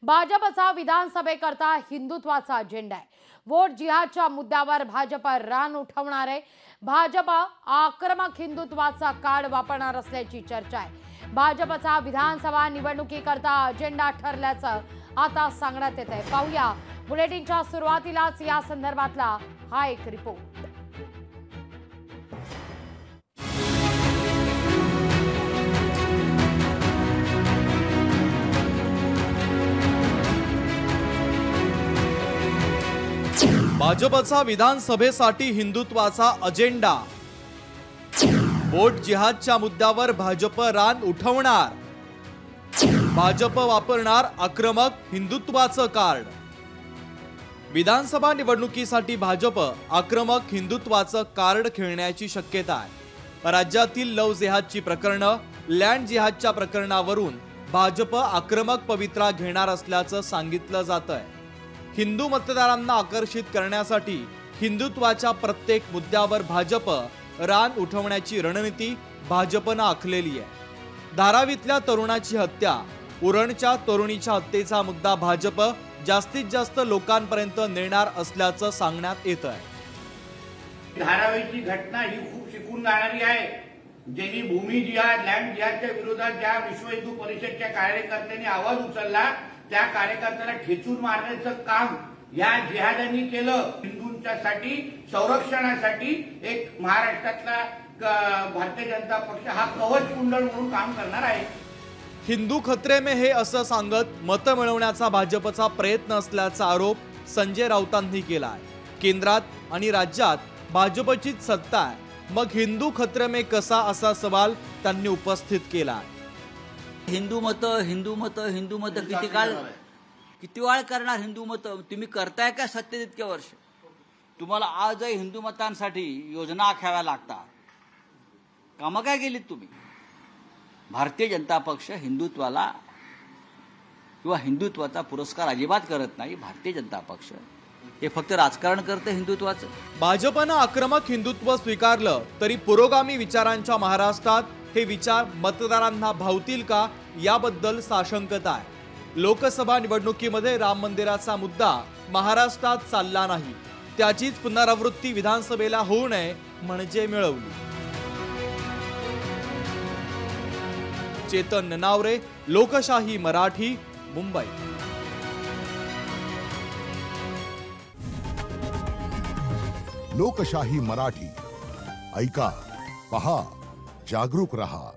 भाजपचा विधानसभेकरता हिंदुत्वाचा अजेंडा आहे। वोट जिहादच्या मुद्द्यावर भाजप रान उठवणार आहे। भाजप आक्रमक हिंदुत्वाचा कार्ड वापरणार असल्याची चर्चा आहे। भाजपचा विधानसभा निवडणुकीकरता अजेंडा ठरल्याचं आता सांगण्यात येत आहे। पाहूया बुलेटिनच्या सुरुवातीलाच या संदर्भातला हा एक रिपोर्ट। भाजपचा विधानसभेसाठी हिंदुत्वाचा अजेंडा। वोट जिहादच्या मुद्द्यावर भाजप रान उठवणार। भाजप वापरणार आक्रमक हिंदुत्वाचं कार्ड। विधानसभा निवडणुकीसाठी भाजप आक्रमक हिंदुत्वाचं कार्ड खेळण्याची शक्यता आहे। राज्यातील लव्ह जिहादची प्रकरणं, लँड जिहादच्या प्रकरणावरून भाजप आक्रमक पवित्रा घेणार असल्याचं सांगितलं जातंय। हिंदू मतदारांना आकर्षित करण्यासाठी हिंदुत्वाच्या प्रत्येक मुद्द्यावर भाजप रान उठवण्याची रणनीती भाजपनं आखलेली आहे। धारावीतल्या तरुणाची हत्या, उरणच्या तरुणीच्या हत्येचा मुद्दा भाजप जास्तीत जास्त लोकांपर्यंत नेणार असल्याचं सांगण्यात येत आहे। धारावीची घटना ही खूप शिकून जाणारी आहे। ज्यांनी भूमी जिहाद, लँड जिहादच्या विरोधात ज्या विश्व हिंदू परिषदच्या कार्यकर्त्यांनी आवाज उचलला, त्या कार्यकर्त्याला ठेचून मारण्याचं काम या जिहादांनी केलं। हिंदूंच्यासाठी संरक्षणासाठी एक महाराष्ट्रातला भारतीय जनता पक्ष हा कवच कुंडल म्हणून काम करणार आहे। हिंदू खतरे में हे असं सांगत मतं मिळवण्याचा भाजपचा प्रयत्न असल्याचा आरोप संजय राऊतांनी केला आहे। केंद्रात आणि राज्यात भाजपचीच सत्ता आहे, मग हिंदू खतरे में कसा, असा सवाल त्यांनी उपस्थित केला आहे। हिंदू मत किती वेळ करणार? हिंदू मत तुम्ही करताय का सत्तेत इतके वर्ष? तुम्हाला आजही हिंदू मतांसाठी योजना आखाव्या लागतात। कामं काय केलीत तुम्ही? भारतीय जनता पक्ष हिंदुत्वाला किंवा हिंदुत्वाचा पुरस्कार अजिबात करत नाही। भारतीय जनता पक्ष हे फक्त राजकारण करते हिंदुत्वाचं। भाजपनं आक्रमक हिंदुत्व स्वीकारलं तरी पुरोगामी विचारांच्या महाराष्ट्रात हे विचार मतदारांना भावतील का, याबद्दल साशंकता आहे। लोकसभा निवडणुकीमध्ये राम मंदिराचा मुद्दा महाराष्ट्रात चालला नाही, त्याचीच पुनरावृत्ती विधानसभेला होऊ नये म्हणजे मिळवली। चेतन ननावरे, लोकशाही मराठी, मुंबई। लोकशाही मराठी ऐका, पहा, जागरूक रहा।